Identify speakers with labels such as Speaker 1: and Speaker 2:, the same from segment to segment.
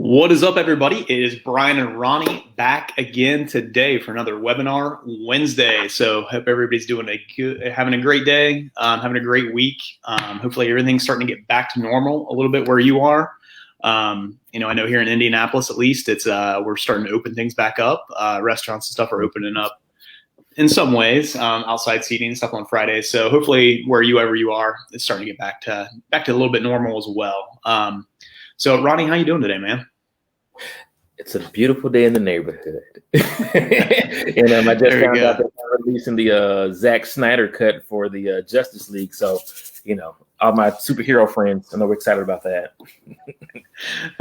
Speaker 1: What is up, everybody? It is Brian and Ronnie back again today for another webinar Wednesday. So hope everybody's doing having a great day, having a great week. Hopefully everything's starting to get back to normal a little bit where you are. I know here in Indianapolis, at least, it's we're starting to open things back up. Restaurants and stuff are opening up in some ways, outside seating and stuff on Fridays. So hopefully wherever you are, it's starting to get back to a little bit normal as well. So Ronnie, how you doing today, man?
Speaker 2: It's a beautiful day in the neighborhood. And I just found out that they're releasing the Zack Snyder cut for the Justice League. So, all my superhero friends, I know we're excited about that.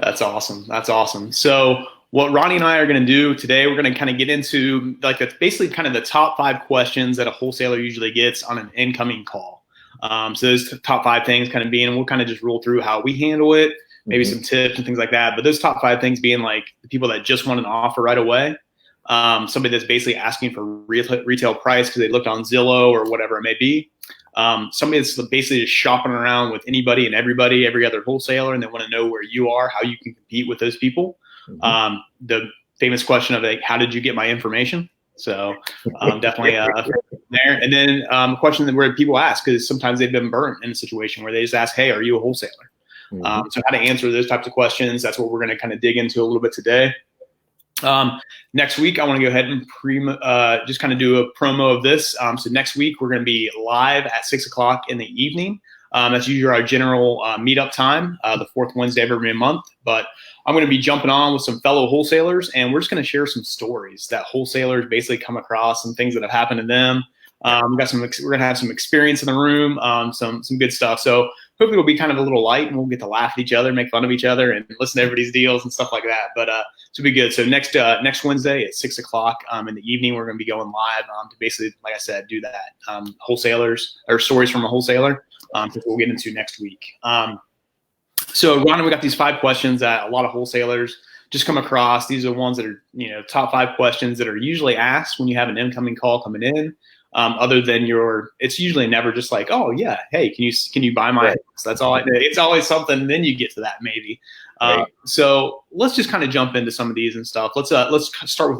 Speaker 1: That's awesome. That's awesome. So what Ronnie and I are going to do today, we're going to kind of get into basically kind of the top 5 questions that a wholesaler usually gets on an incoming call. So those top 5 things kind of being, and we'll kind of just roll through how we handle it. Maybe some tips and things like that. But those top 5 things being like the people that just want an offer right away. Somebody that's basically asking for retail price because they looked on Zillow or whatever it may be. Somebody that's basically just shopping around with anybody and everybody, every other wholesaler, and they want to know where you are, how you can compete with those people. The famous question of how did you get my information? So definitely there. And then a question where people ask, because sometimes they've been burnt in a situation where they just ask, hey, are you a wholesaler? So how to answer those types of questions, that's what we're going to kind of dig into a little bit today. Next week, I want to go ahead and just kind of do a promo of this. So next week, we're going to be live at 6 o'clock in the evening. That's usually our general meetup time, the 4th Wednesday of every month. But I'm going to be jumping on with some fellow wholesalers, and we're just going to share some stories that wholesalers basically come across, some things that have happened to them. We're going to have some experience in the room, some good stuff. So hopefully it'll be kind of a little light, and we'll get to laugh at each other, make fun of each other, and listen to everybody's deals and stuff like that. But it'll be good. So next Wednesday at 6 o'clock in the evening, we're going to be going live to basically, like I said, do that wholesalers or stories from a wholesaler. We'll get into next week. So Ron, we got these 5 questions that a lot of wholesalers just come across. These are the ones that are top 5 questions that are usually asked when you have an incoming call coming in. Other than it's usually never just like, oh yeah, hey, can you buy my house? That's all I do. It's always something. Then you get to that maybe. So let's just kind of jump into some of these and stuff. Let's start with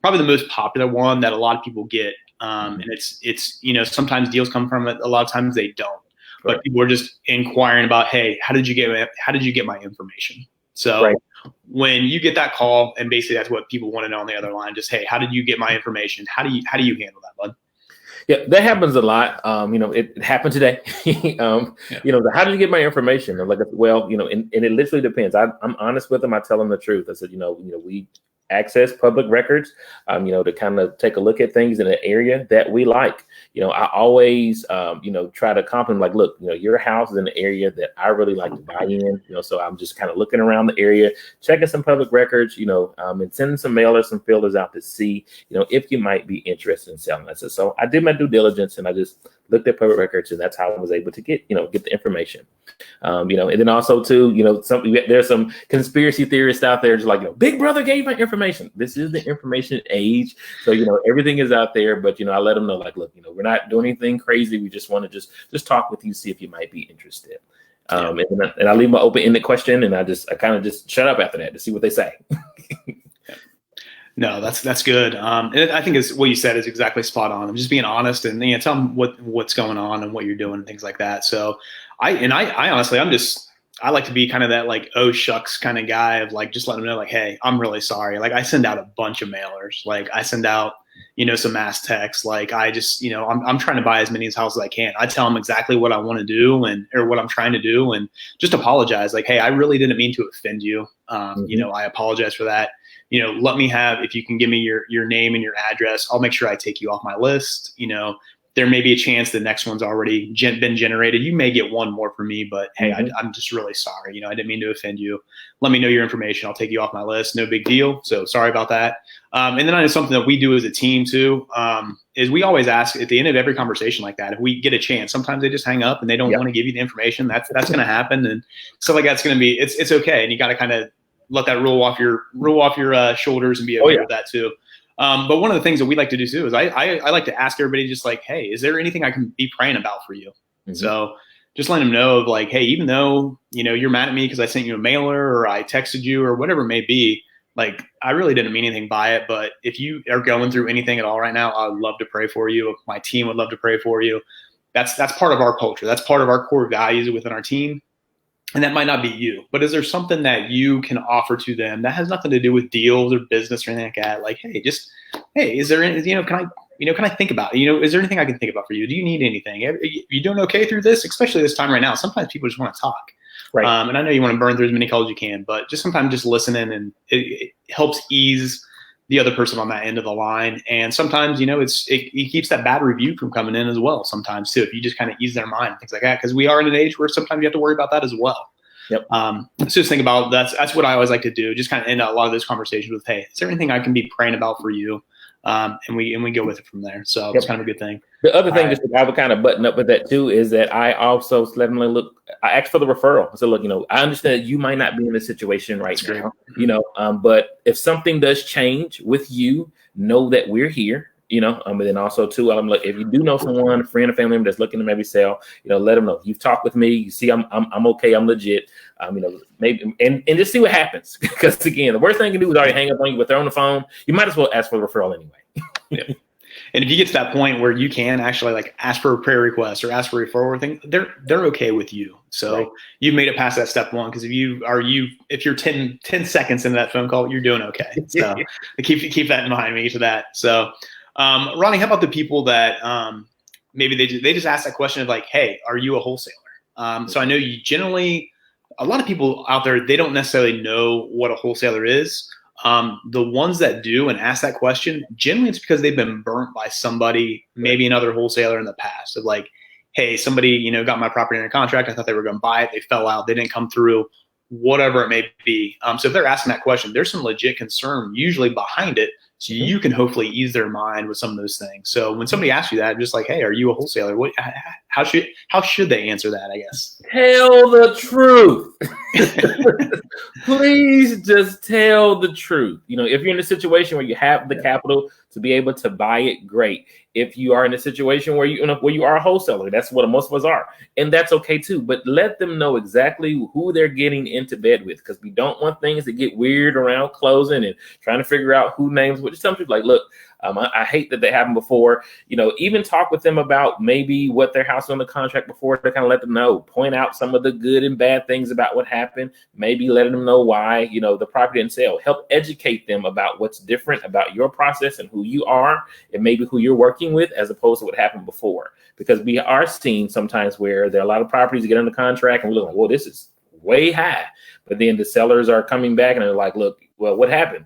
Speaker 1: probably the most popular one that a lot of people get. And it's sometimes deals come from it. A lot of times they don't. But people are just inquiring about, hey, how did you get my information? So when you get that call, and basically that's what people want to know on the other line, just, hey, how did you get my information? How do you handle that, bud?
Speaker 2: Yeah, that happens a lot. It happened today. How did you get my information? I'm like, well, and it literally depends. I'm honest with them. I tell them the truth. I said, we access public records, to kind of take a look at things in an area that we like. I always, try to compliment, like, look, your house is in an area that I really like to buy in, so I'm just kind of looking around the area, checking some public records, and sending some mailers, some fielders out to see, if you might be interested in selling. I said, so I did my due diligence and I just looked at public records, and that's how I was able to get the information. And then also too, there's some conspiracy theorists out there just like, Big Brother gave my information. This is the information age. So, everything is out there, but, I let them know, like, look, we're not doing anything crazy. We just want to just talk with you, see if you might be interested. And I leave my open-ended question, and I kind of just shut up after that to see what they say.
Speaker 1: No, that's good. And I think what you said is exactly spot on. I'm just being honest and tell them what's going on and what you're doing and things like that. So I honestly, I like to be kind of that like, oh shucks kind of guy of like, just let them know like, hey, I'm really sorry. Like I send out a bunch of mailers. Like I send out, some mass texts. Like I just, I'm trying to buy as many houses as I can. I tell them exactly what I want to do or what I'm trying to do, and just apologize. Like, hey, I really didn't mean to offend you. I apologize for that. Let me if you can give me your name and your address, I'll make sure I take you off my list. There may be a chance the next one's already been generated. You may get one more from me, but hey, I'm just really sorry. I didn't mean to offend you. Let me know your information. I'll take you off my list. No big deal. So sorry about that. And then I know something that we do as a team too, is we always ask at the end of every conversation like that, if we get a chance, sometimes they just hang up and they don't want to give you the information. That's going to happen. And stuff like that's going to be, it's okay. And you got to kind of let that roll off your shoulders and be okay with that too. But one of the things that we like to do too is I like to ask everybody just like, hey, is there anything I can be praying about for you? So just letting them know of like, hey, even though, you're mad at me because I sent you a mailer or I texted you or whatever it may be, like, I really didn't mean anything by it. But if you are going through anything at all right now, I would love to pray for you. My team would love to pray for you. That's part of our culture. That's part of our core values within our team. And that might not be you, but is there something that you can offer to them that has nothing to do with deals or business or anything like that? Like, hey, is there any, can I think about it? Is there anything I can think about for you? Do you need anything? Are you doing okay through this? Especially this time right now. Sometimes people just want to talk.
Speaker 2: Right.
Speaker 1: And I know you want to burn through as many calls as you can, but just sometimes just listening, and it helps ease the other person on that end of the line. And sometimes, it keeps that bad review from coming in as well sometimes too, if you just kind of ease their mind, things like that, because we are in an age where sometimes you have to worry about that as well.
Speaker 2: Yep.
Speaker 1: So just think about that's what I always like to do. Just kind of end a lot of those conversations with, hey, is there anything I can be praying about for you? And we go with it from there. So it's kind of a good thing.
Speaker 2: The other thing, just I would kind of button up with that too, is that I also let them look. I asked for the referral. So look, I understand you might not be in this situation right now, but if something does change with you, know that we're here. And then also too, look, if you do know someone, a friend or family member that's looking to maybe sell, let them know you've talked with me. You see, I'm okay. I'm legit. Maybe and just see what happens. Because again, the worst thing you can do is already hang up on you, but they're on the phone. You might as well ask for the referral anyway.
Speaker 1: Yeah. And if you get to that point where you can actually like ask for a prayer request or ask for a referral thing, they're okay with you. So right. You've made it past that step one, because if you're 10 seconds into that phone call, you're doing okay. So keep that in mind when you get to that. So Ronnie, how about the people that maybe they just ask that question of like, hey, are you a wholesaler? So I know you generally, a lot of people out there, they don't necessarily know what a wholesaler is. The ones that do and ask that question, generally it's because they've been burnt by somebody, maybe another wholesaler in the past, of like, hey, somebody, got my property under contract. I thought they were going to buy it. They fell out. They didn't come through, whatever it may be. So if they're asking that question, there's some legit concern usually behind it. So you can hopefully ease their mind with some of those things. So when somebody asks you that, just like, hey, are you a wholesaler? How should they answer that, I guess?
Speaker 2: Tell the truth. Please just tell the truth. If you're in a situation where you have the capital to be able to buy it, great. If you are in a situation where you are a wholesaler, that's what most of us are, and that's okay too. But let them know exactly who they're getting into bed with, because we don't want things to get weird around closing and trying to figure out who names what. Just tell them like, look, I hate that they happened before. Even talk with them about maybe what their house was on the contract before, to kind of let them know, point out some of the good and bad things about what happened. Maybe letting them know why the property didn't sell. Help educate them about what's different about your process and who you are, and maybe who you're working with, as opposed to what happened before. Because we are seeing sometimes where there are a lot of properties that get under contract and we're like, well, this is way high. But then the sellers are coming back and they're like, look, well, what happened?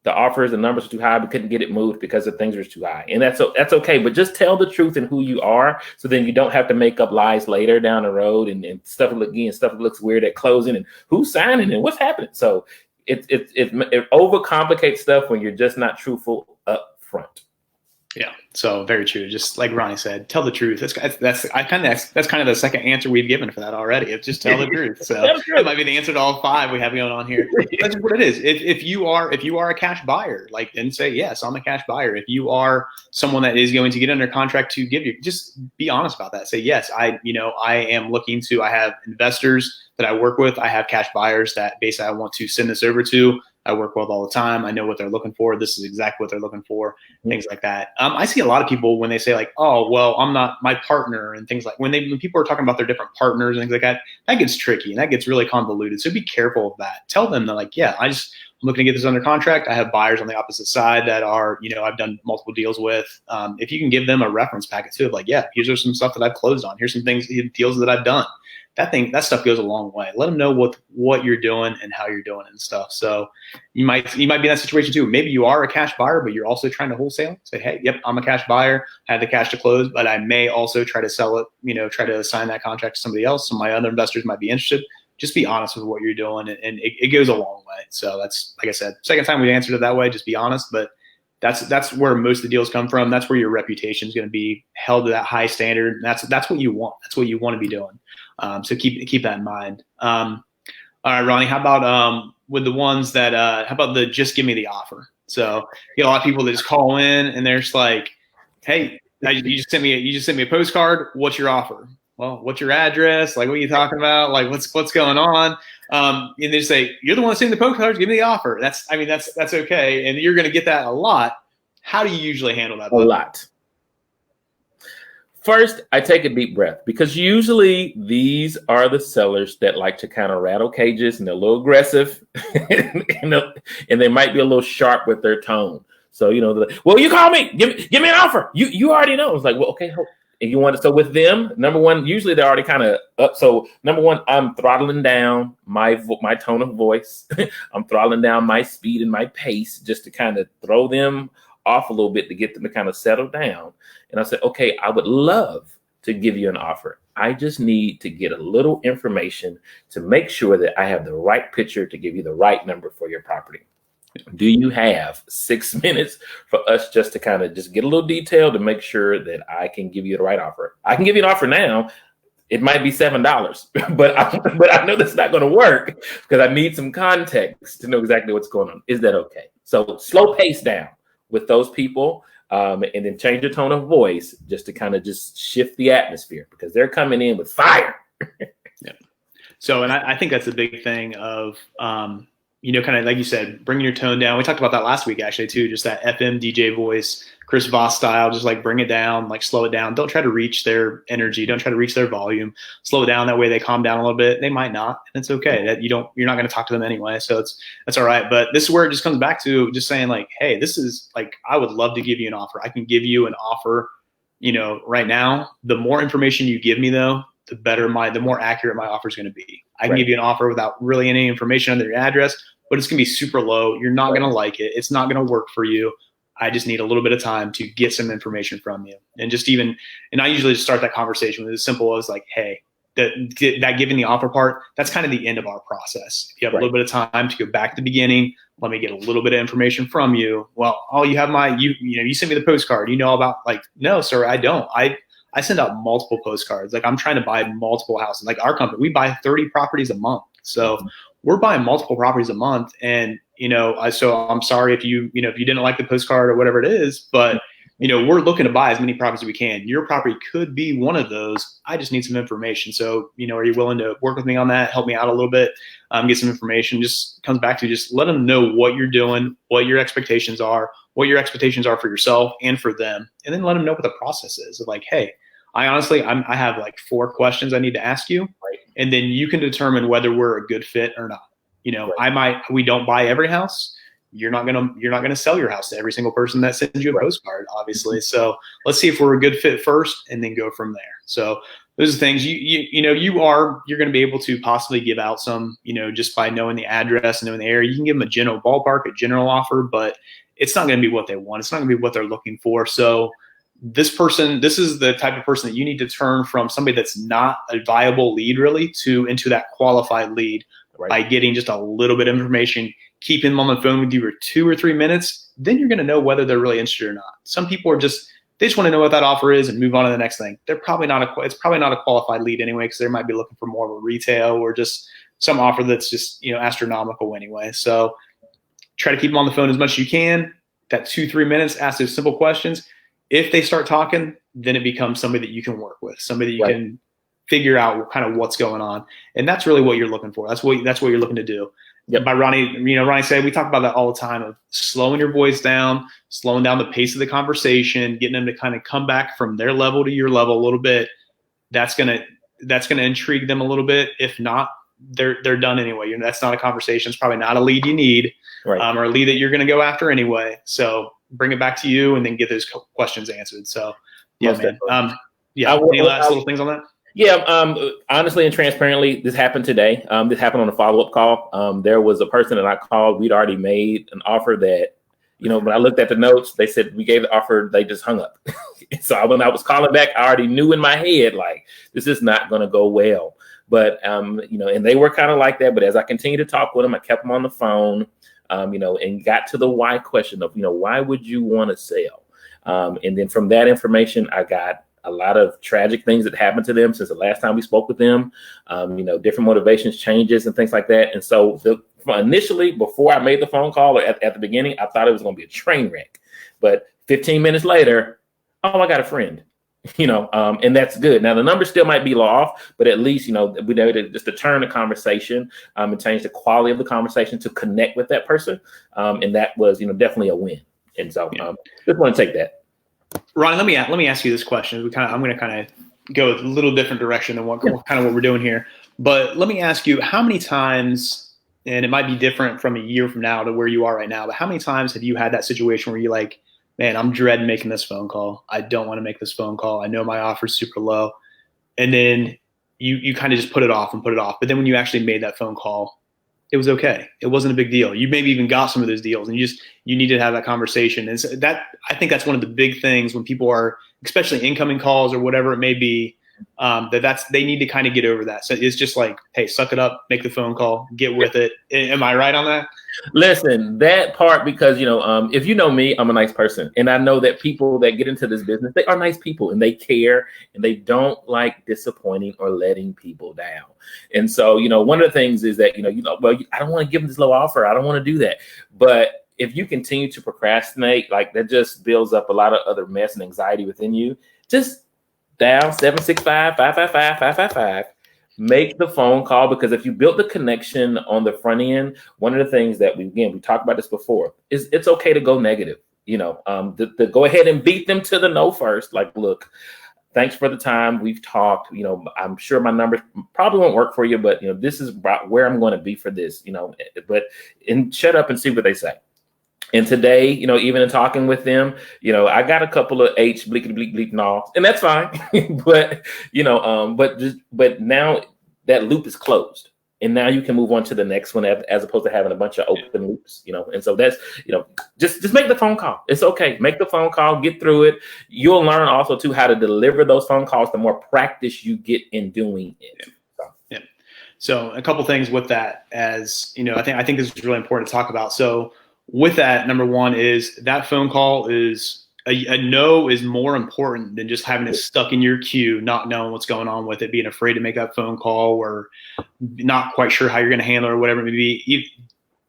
Speaker 2: The offers, the numbers are too high. We couldn't get it moved because the things were too high. And that's okay. But just tell the truth and who you are, so then you don't have to make up lies later down the road and stuff looks weird at closing and who's signing and what's happening. So it overcomplicates stuff when you're just not truthful up front.
Speaker 1: Yeah, so very true. Just like Ronnie said, tell the truth. That's kind of the second answer we've given for that already. It's just tell the truth. So it might be the answer to all five we have going on here. That's just what it is. If you are a cash buyer, like, then say yes, I'm a cash buyer. If you are someone that is going to get under contract to give you, just be honest about that. Say yes, I am looking to. I have investors that I work with. I have cash buyers that basically I want to send this over to. I work with all the time. I know what they're looking for. This is exactly what they're looking for, things like that. I see a lot of people when they say like, oh, well, I'm not my partner, and things like when people are talking about their different partners and things like that, that gets tricky and that gets really convoluted. So be careful of that. Tell them that like, yeah, I'm looking to get this under contract. I have buyers on the opposite side that are, I've done multiple deals with. If you can give them a reference packet too, of like, yeah, here's some stuff that I've closed on. Here's some deals that I've done. That stuff goes a long way. Let them know what you're doing and how you're doing it and stuff. So you might be in that situation too. Maybe you are a cash buyer, but you're also trying to wholesale. Say, hey, yep, I'm a cash buyer. I have the cash to close, but I may also try to sell it, try to assign that contract to somebody else. So my other investors might be interested. Just be honest with what you're doing, and it goes a long way. So that's, like I said, second time we answered it that way. Just be honest, but that's where most of the deals come from. That's where your reputation is going to be held to that high standard. That's what you want. That's what you want to be doing. So keep that in mind. All right, Ronnie, how about with the ones that how about the just give me the offer? So you get a lot of people that just call in and they're just like, hey, you just sent me a postcard. What's your offer? well, what's your address? Like, what are you talking about? Like, what's going on? And they say, you're the one that's seeing the postcards. Give me the offer. That's okay. And you're going to get that a lot. How do you usually handle that?
Speaker 2: A lot. First, I take a deep breath because usually these are the sellers that like to kind of rattle cages and they're a little aggressive and they might be a little sharp with their tone. So, well, you call me, give me an offer. You already know. It's like, well, okay. And you want it. So with them, number one, usually they're already kind of up. So number one, I'm throttling down my tone of voice. I'm throttling down my speed and my pace just to kind of throw them off a little bit to get them to kind of settle down. And I said, okay, I would love to give you an offer. I just need to get a little information to make sure that I have the right picture to give you the right number for your property. Do you have 6 minutes for us just to kind of just get a little detail to make sure that I can give you the right offer? I can give you an offer now. It might be $7, but I know that's not going to work because I need some context to know exactly what's going on. Is that okay? So slow pace down with those people. And then change your tone of voice just to kind of just shift the atmosphere because they're coming in with fire.
Speaker 1: Yeah. So, and I think that's a big thing of, kind of like you said, bringing your tone down. We talked about that last week actually too, just that FM DJ voice, Chris Voss style, just like bring it down, like slow it down. Don't try to reach their energy. Don't try to reach their volume. Slow it down. That way they calm down a little bit. They might not, and it's okay. That you're not going to talk to them anyway. So that's all right. But this is where it just comes back to just saying like, hey, this is like, I would love to give you an offer. I can give you an offer, right now. The more information you give me though, the more accurate my offer is going to be. I can give you an offer without really any information under your address, but it's going to be super low. You're not going to like it. It's not going to work for you. I just need a little bit of time to get some information from you. And I usually just start that conversation with as simple as like, hey, that giving the offer part, that's kind of the end of our process. If you have a little bit of time to go back to the beginning, let me get a little bit of information from you. Well, you have you sent me the postcard, about like, no, sir, I don't. I send out multiple postcards. Like I'm trying to buy multiple houses. Like our company, we buy 30 properties a month. So we're buying multiple properties a month. And, so I'm sorry if you didn't like the postcard or whatever it is, but, we're looking to buy as many properties as we can. Your property could be one of those. I just need some information. So, are you willing to work with me on that? Help me out a little bit, get some information. Just comes back to just let them know what you're doing, what your expectations are for yourself and for them. And then let them know what the process is. Like, hey, I have like 4 questions I need to ask you.
Speaker 2: Right.
Speaker 1: And then you can determine whether we're a good fit or not. We don't buy every house. You're not gonna sell your house to every single person that sends you a postcard, obviously. So let's see if we're a good fit first, and then go from there. So those are things you're going to be able to possibly give out some, just by knowing the address and knowing the area. You can give them a general ballpark, a general offer, but it's not going to be what they want. It's not going to be what they're looking for. So this is the type of person that you need to turn from somebody that's not a viable lead really into that qualified lead by getting just a little bit of information, keeping them on the phone with you for 2 or 3 minutes. Then you're going to know whether they're really interested or not. Some people they just want to know what that offer is and move on to the next thing. It's probably not a qualified lead anyway, because they might be looking for more of a retail or just some offer that's just, astronomical anyway. So try to keep them on the phone as much as you can. That 2-3 minutes, ask those simple questions. If they start talking, then it becomes somebody that you can work with, somebody that you can figure out kind of what's going on. And that's really what you're looking for. That's what you're looking to do. Yep. By Ronnie, Ronnie said, we talk about that all the time of slowing your voice down, slowing down the pace of the conversation, getting them to kind of come back from their level to your level a little bit. That's going to intrigue them a little bit. If not, they're done anyway. That's not a conversation. It's probably not a lead you need, or a lead that you're going to go after anyway. So bring it back to you and then get those questions answered. So yeah, man. Any last little things on that?
Speaker 2: Yeah, honestly and transparently, this happened today. This happened on a follow-up call. There was a person that I called. We'd already made an offer that, when I looked at the notes, they said we gave the offer. They just hung up. So when I was calling back, I already knew in my head, like, this is not going to go well. But, and they were kind of like that. But as I continued to talk with them, I kept them on the phone, and got to the why question of, why would you want to sell? And then from that information, I got a lot of tragic things that happened to them since the last time we spoke with them, different motivations, changes, and things like that. And so initially, before I made the phone call or at the beginning, I thought it was going to be a train wreck. But 15 minutes later, I got a friend. And that's good. Now the number still might be off, but at least, we know just to turn the conversation and change the quality of the conversation to connect with that person. And that was, definitely a win. And so just want to take that.
Speaker 1: Ronnie, let me ask you this question. I'm going to kind of go a little different direction than what we're doing here. But let me ask you, how many times, and it might be different from a year from now to where you are right now, but how many times have you had that situation where you're like, man, I'm dreading making this phone call. I don't want to make this phone call. I know my offer's super low. And then you kind of just put it off. But then when you actually made that phone call, it was okay. It wasn't a big deal. You maybe even got some of those deals, and you need to have that conversation. And so I think that's one of the big things when people are, especially incoming calls or whatever it may be, they need to kind of get over that. So it's just like, hey, suck it up, make the phone call, get with it. Am I right on that?
Speaker 2: Listen, that part, because, if you know me, I'm a nice person. And I know that people that get into this business, they are nice people and they care and they don't like disappointing or letting people down. And so, one of the things is that, well, I don't want to give them this low offer. I don't want to do that. But if you continue to procrastinate, like that just builds up a lot of other mess and anxiety within you. Just dial 765-555-555. Make the phone call, because if you built the connection on the front end, one of the things that we talked about this before, is it's okay to go negative. To go ahead and beat them to the no first. Like, look, thanks for the time. We've talked. I'm sure my numbers probably won't work for you, but this is about where I'm going to be for this. And shut up and see what they say. And today, even in talking with them, I got a couple of H bleakity bleak bleak nods, and that's fine. but but now that loop is closed, and now you can move on to the next one as opposed to having a bunch of open loops. And so that's just make the phone call. It's okay. Make the phone call. Get through it. You'll learn also too how to deliver those phone calls. The more practice you get in doing it.
Speaker 1: Yeah. So a couple things with that, as I think this is really important to talk about. So with that, number one is that phone call is a no is more important than just having it stuck in your queue, not knowing what's going on with it, being afraid to make that phone call or not quite sure how you're going to handle it or whatever it may be.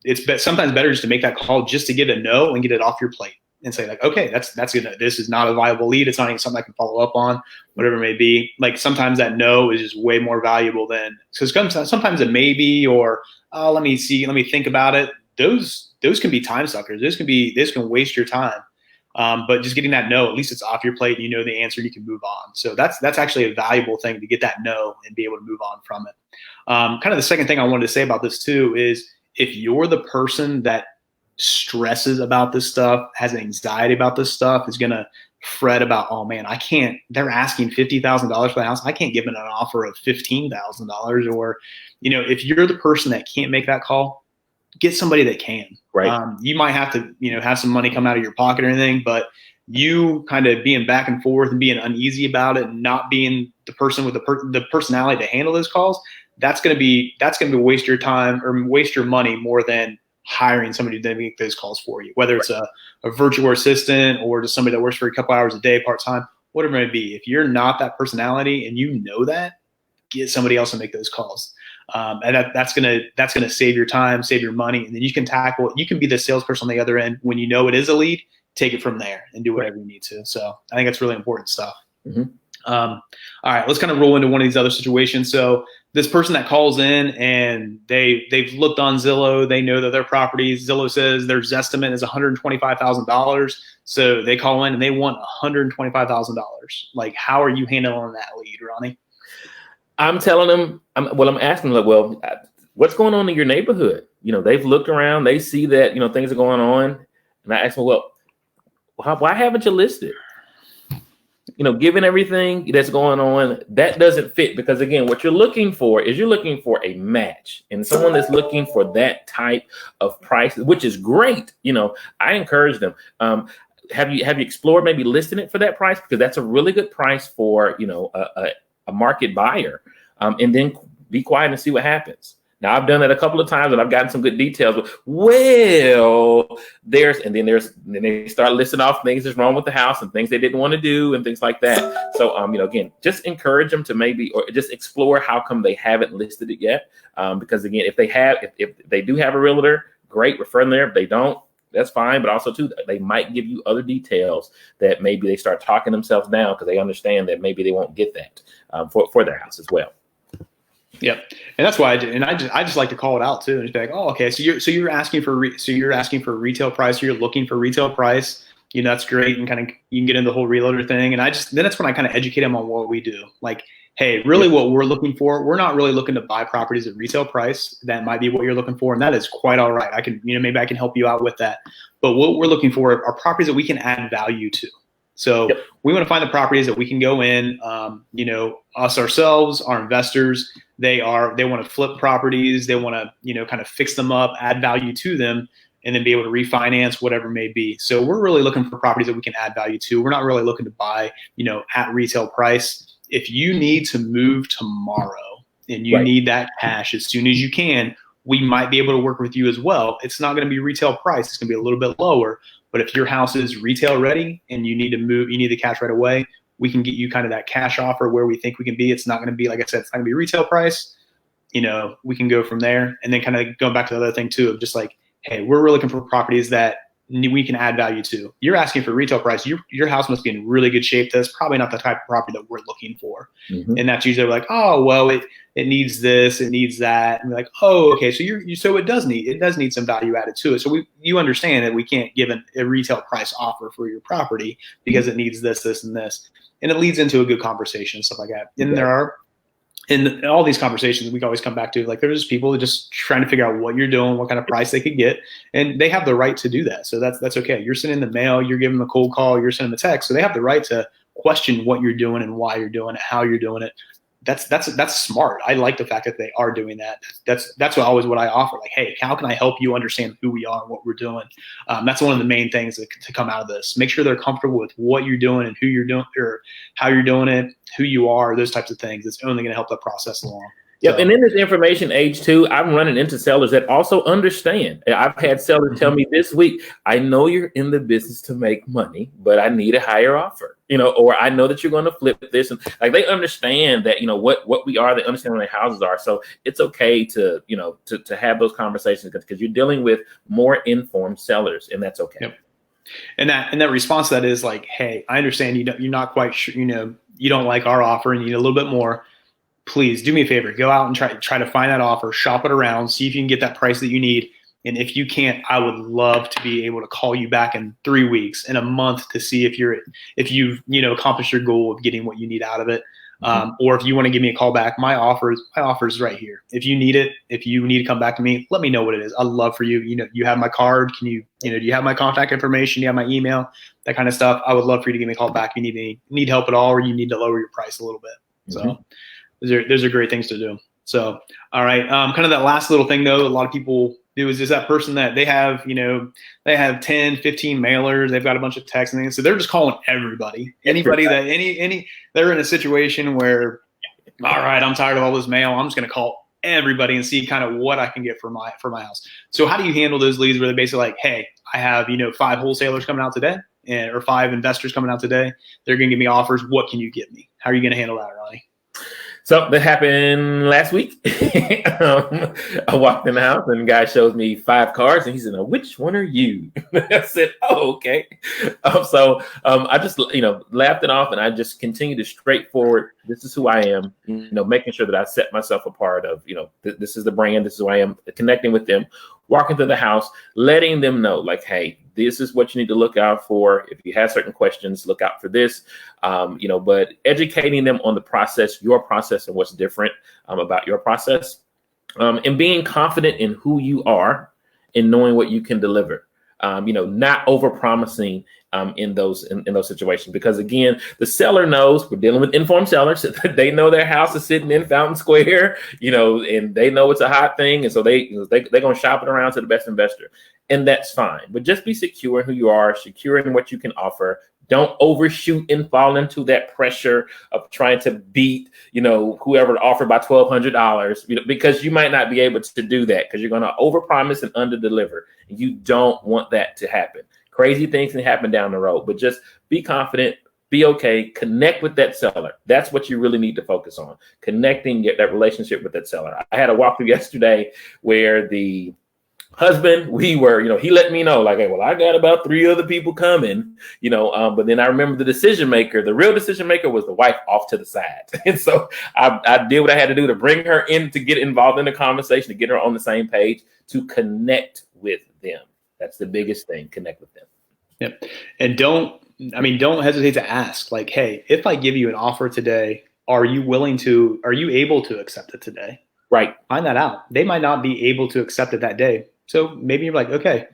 Speaker 1: It's sometimes better just to make that call just to get a no and get it off your plate and say like, okay, that's good. This is not a viable lead. It's not even something I can follow up on, whatever it may be. Like sometimes that no is just way more valuable than, because sometimes a maybe or let me think about it. Those can be time suckers. This can waste your time. But just getting that no, at least it's off your plate and you know the answer and you can move on. So that's actually a valuable thing, to get that no and be able to move on from it. Kind of the second thing I wanted to say about this too is, if you're the person that stresses about this stuff, has anxiety about this stuff, is going to fret about, oh man, they're asking $50,000 for the house. I can't give them an offer of $15,000. Or, if you're the person that can't make that call, get somebody that can. Right. You might have to, have some money come out of your pocket or anything, but you kind of being back and forth and being uneasy about it and not being the person with the personality to handle those calls, that's going to waste your time or waste your money more than hiring somebody to make those calls for you, whether it's a virtual assistant or just somebody that works for a couple hours a day, part-time, whatever it may be. If you're not that personality and you know that, get somebody else to make those calls. And that's gonna save your time, save your money, and then you can be the salesperson on the other end when you know it is a lead. Take it from there and do whatever you need to. So I think that's really important stuff. Mm-hmm. All right, let's kind of roll into one of these other situations. So this person that calls in and they've looked on Zillow, they know that their property, Zillow says their estimate is $125,000. So they call in and they want $125,000. Like, how are you handling that lead, Ronnie?
Speaker 2: I'm telling them, I'm asking them, like, well, what's going on in your neighborhood? They've looked around, they see that, things are going on. And I ask them, well, why haven't you listed? Given everything that's going on, that doesn't fit, because again, what you're looking for is a match, and someone that's looking for that type of price, which is great. I encourage them. Have you explored maybe listing it for that price? Because that's a really good price for, a market buyer, and then be quiet and see what happens. Now, I've done that a couple of times and I've gotten some good details. Then they start listing off things that's wrong with the house and things they didn't want to do and things like that. So, again, just encourage them to or just explore how come they haven't listed it yet. Because again, if they do have a realtor, great, refer them there. If they don't, that's fine. But also too, they might give you other details that maybe they start talking themselves down because they understand that maybe they won't get that for their house as well.
Speaker 1: Yep, and that's why I just like to call it out too, and just be like, oh, okay, so you're asking for a retail price, you're looking for retail price, that's great, and kind of you can get into the whole reloader thing, and then that's when I kind of educate them on what we do, like, hey, really what we're looking for, we're not really looking to buy properties at retail price. That might be what you're looking for, and that is quite all right. I can, maybe I can help you out with that, but what we're looking for are properties that we can add value to. So we want to find the properties that we can go in, us ourselves, our investors, they want to flip properties. They want to, kind of fix them up, add value to them, and then be able to refinance whatever it may be. So we're really looking for properties that we can add value to. We're not really looking to buy, at retail price. If you need to move tomorrow and you need that cash as soon as you can, we might be able to work with you as well. It's not going to be retail price. It's going to be a little bit lower. But if your house is retail ready and you need to move, you need the cash right away, we can get you kind of that cash offer where we think we can be. It's not going to be, like I said, it's not going to be retail price. We can go from there. And then kind of going back to the other thing too, of just like, hey, we're really looking for properties that we can add value to. You're asking for retail price. Your house must be in really good shape. That's probably not the type of property that we're looking for. Mm-hmm. And that's usually like, oh, well, it needs this, it needs that. And we're like, oh, okay. So so it does need some value added to it. So you understand that we can't give a retail price offer for your property because it needs this, this, and this. And it leads into a good conversation and stuff like that. And there are, in all these conversations, we can always come back to, like, there's people just trying to figure out what you're doing, what kind of price they could get, and they have the right to do that. So that's okay. You're sending the mail, you're giving them a cold call, you're sending them a text, so they have the right to question what you're doing and why you're doing it, how you're doing it. That's smart. I like the fact that they are doing that. That's always what I offer. Like, hey, how can I help you understand who we are and what we're doing? That's one of the main things to come out of this. Make sure they're comfortable with what you're doing and who you're doing, or how you're doing it, who you are, those types of things. It's only going to help the process along.
Speaker 2: Yeah, and in this information age too, I'm running into sellers that also understand. I've had sellers tell me this week, I know you're in the business to make money, but I need a higher offer, or I know that you're going to flip this. And like, they understand that, what we are, they understand what their houses are. So it's okay to, to have those conversations because you're dealing with more informed sellers, and that's okay.
Speaker 1: Yep. And that response to that is like, hey, I understand you're not quite sure, you don't like our offer and you need a little bit more. Please do me a favor, go out and try to find that offer, shop it around, see if you can get that price that you need. And if you can't, I would love to be able to call you back in 3 weeks, in a month, to see if you've accomplished your goal of getting what you need out of it. Or if you want to give me a call back, my offer is right here. If you need it, if you need to come back to me, let me know what it is. I'd love for you. You have my card. Can you, do you have my contact information? Do you have my email? That kind of stuff. I would love for you to give me a call back. If you need help at all, or you need to lower your price a little bit. So those are great things to do. So, all right. Kind of that last little thing though, a lot of people do is that person that they have, they have 10, 15 mailers. They've got a bunch of texts and things. So they're just calling everybody, anybody that they're in a situation where, all right, I'm tired of all this mail. I'm just going to call everybody and see kind of what I can get for my house. So how do you handle those leads where they're basically like, hey, I have, 5 wholesalers coming out today or 5 investors coming out today. They're going to give me offers. What can you give me? How are you going to handle that, Ronnie?
Speaker 2: So that happened last week. I walked in the house and the guy shows me 5 cards and he said, which one are you? I said, oh, okay. I just, laughed it off and I just continued to straightforward. This is who I am, making sure that I set myself apart of, this is the brand. This is who I am, connecting with them, walking through the house, letting them know like, hey, this is what you need to look out for. If you have certain questions, look out for this, but educating them on the process, your process, and what's different about your process, and being confident in who you are and knowing what you can deliver, not over-promising in those situations. Because again, the seller knows we're dealing with informed sellers. They know their house is sitting in Fountain Square, and they know it's a hot thing. And so they're going to shop it around to the best investor. And that's fine. But just be secure in who you are, secure in what you can offer. Don't overshoot and fall into that pressure of trying to beat, whoever offered by $1,200, because you might not be able to do that because you're going to overpromise and underdeliver. And you don't want that to happen. Crazy things can happen down the road, but just be confident, be okay, connect with that seller. That's what you really need to focus on, connecting, get that relationship with that seller. I had a walkthrough yesterday where the husband, we were, he let me know, like, hey, well, I got about 3 other people coming, but then I remember the real decision maker was the wife off to the side. And so I did what I had to do to bring her in, to get involved in the conversation, to get her on the same page, to connect with them. That's the biggest thing, connect with them.
Speaker 1: Yep. And don't hesitate to ask, like, hey, if I give you an offer today, are you able to accept it today?
Speaker 2: Right.
Speaker 1: Find that out. They might not be able to accept it that day. So maybe you're like, okay,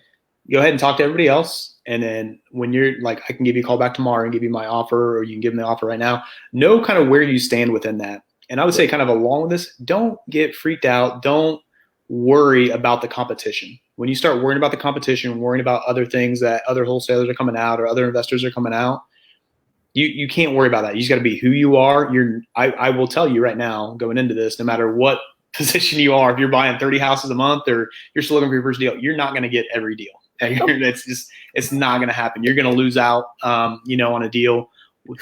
Speaker 1: go ahead and talk to everybody else. And then when you're like, I can give you a call back tomorrow and give you my offer, or you can give them the offer right now. Know kind of where you stand within that. And I would say kind of along with this, don't get freaked out. Don't worry about the competition. When you start worrying about the competition, worrying about other things that other wholesalers are coming out or other investors are coming out, you can't worry about that. You just got to be who you are. I will tell you right now, going into this, no matter what position you are, if you're buying 30 houses a month or you're still looking for your first deal, you're not going to get every deal. It's not going to happen. You're going to lose out, on a deal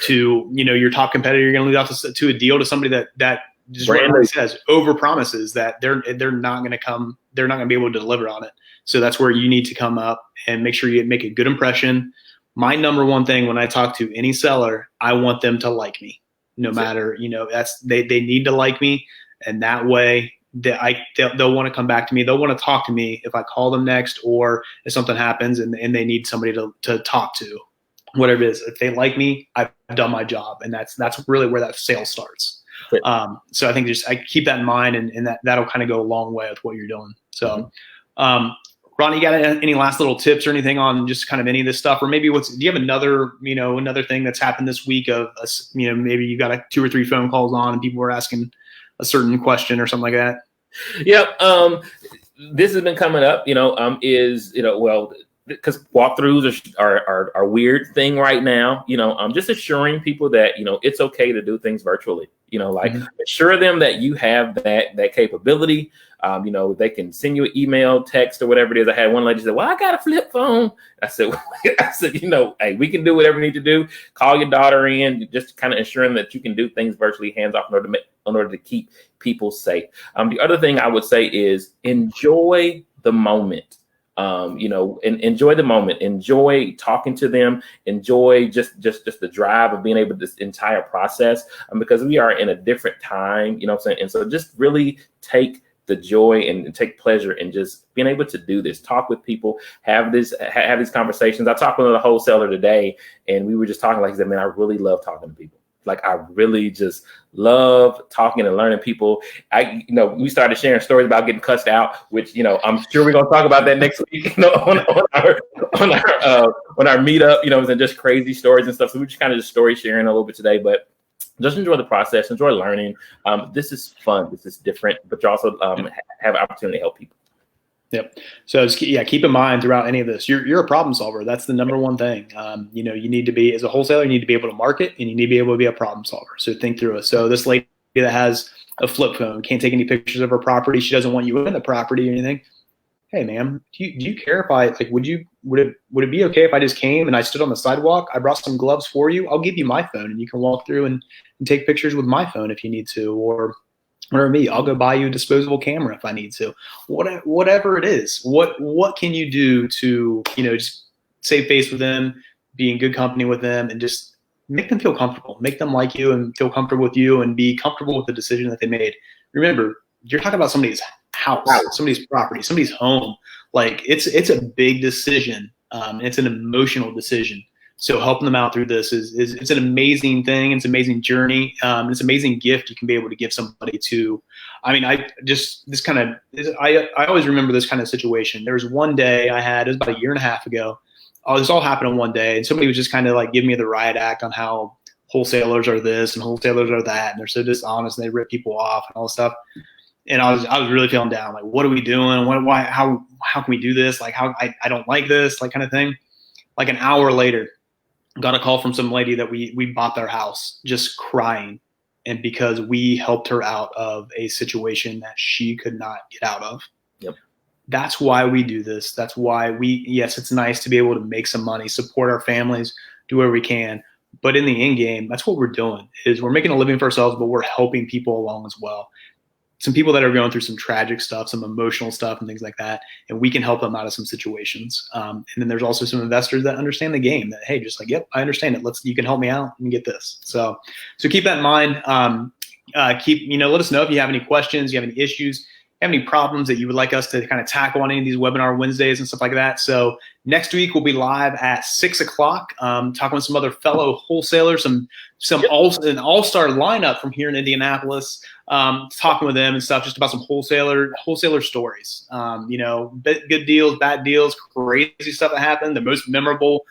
Speaker 1: to, your top competitor. You're going to lose out to a deal to somebody that just what says over promises that they're not going to come. They're not going to be able to deliver on it. So that's where you need to come up and make sure you make a good impression. My number one thing when I talk to any seller, I want them to like me, no matter, they need to like me. And that way they'll want to come back to me. They'll want to talk to me if I call them next, or if something happens and they need somebody to talk to, whatever it is. If they like me, I've done my job. And that's really where that sale starts. So I think I keep that in mind, and that'll kind of go a long way with what you're doing. So, Ronnie, you got any last little tips or anything on just kind of any of this stuff, or maybe do you have another thing that's happened this week of, maybe you got 2 or 3 phone calls on and people were asking a certain question or something like that?
Speaker 2: Yeah. This has been coming up, because walkthroughs are a weird thing right now. I'm just assuring people that, it's okay to do things virtually, assure them that you have that capability. They can send you an email, text, or whatever it is. I had one lady say, well, I got a flip phone. I said, hey, we can do whatever we need to do. Call your daughter in, just kind of ensuring that you can do things virtually, hands off, in order to keep people safe. The other thing I would say is enjoy the moment. And enjoy the moment, enjoy talking to them, enjoy just the drive of being able to this entire process, because we are in a different time, what I'm saying? And so just really take the joy and take pleasure in just being able to do this, talk with people, have these conversations. I talked with a wholesaler today, and we were just talking, like he said, man, I really love talking to people. Like, I really just love talking and learning people. We started sharing stories about getting cussed out, which, I'm sure we're going to talk about that next week, on our meetup, and just crazy stories and stuff. So we're just kind of just story sharing a little bit today, but just enjoy the process, enjoy learning. This is fun. This is different, but you also have an opportunity to help people.
Speaker 1: Yep. So keep in mind throughout any of this, you're a problem solver. That's the number one thing. You need to be, as a wholesaler, you need to be able to market, and you need to be able to be a problem solver. So think through it. So this lady that has a flip phone, can't take any pictures of her property. She doesn't want you in the property or anything. Hey, ma'am, do you care if I, like, would it be okay if I just came and I stood on the sidewalk? I brought some gloves for you. I'll give you my phone and you can walk through and take pictures with my phone if you need to, or I'll go buy you a disposable camera if I need to. Whatever it is, what can you do to, just save face with them, be in good company with them, and just make them feel comfortable, make them like you and feel comfortable with you and be comfortable with the decision that they made. Remember, you're talking about somebody's house, somebody's property, somebody's home. Like, it's a big decision. It's an emotional decision. So helping them out through this is it's an amazing thing. It's an amazing journey. It's an amazing gift you can be able to give somebody to. I mean, I always remember this kind of situation. There was one day I had, it was about a year and a half ago. This all happened in one day, and somebody was just kind of like giving me the riot act on how wholesalers are this and wholesalers are that, and they're so dishonest and they rip people off and all this stuff. And I was really feeling down. Like, what are we doing? How can we do this? Like, I don't like this, like, kind of thing. Like, an hour later, got a call from some lady that we bought their house, just crying. And because we helped her out of a situation that she could not get out of.
Speaker 2: Yep.
Speaker 1: That's why we do this. That's why yes, it's nice to be able to make some money, support our families, do whatever we can. But in the end game, that's what we're doing, is we're making a living for ourselves, but we're helping people along as well. some people that are going through some tragic stuff, some emotional stuff and things like that, and we can help them out of some situations. And then there's also some investors that understand the game that, hey, just like, yep, I understand it. You can help me out and get this. So keep that in mind. Let us know if you have any questions, you have any issues, have any problems that you would like us to kind of tackle on any of these webinar Wednesdays and stuff like that. So next week we'll be live at 6 o'clock, talking with some other fellow wholesalers, an all-star lineup from here in Indianapolis, talking with them and stuff, just about some wholesaler stories. Good deals, bad deals, crazy stuff that happened, the most memorable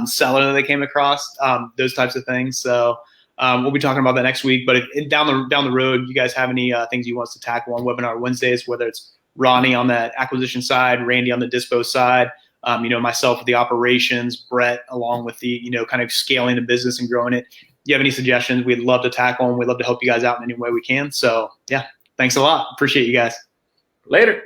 Speaker 1: seller that they came across, those types of things. So we'll be talking about that next week. But if down the road, you guys have any things you want us to tackle on Webinar Wednesdays, whether it's Ronnie on that acquisition side, Randy on the dispo side, myself with the operations, Brett along with the kind of scaling the business and growing it. You have any suggestions? We'd love to tackle them. We'd love to help you guys out in any way we can. So yeah, thanks a lot. Appreciate you guys.
Speaker 2: Later.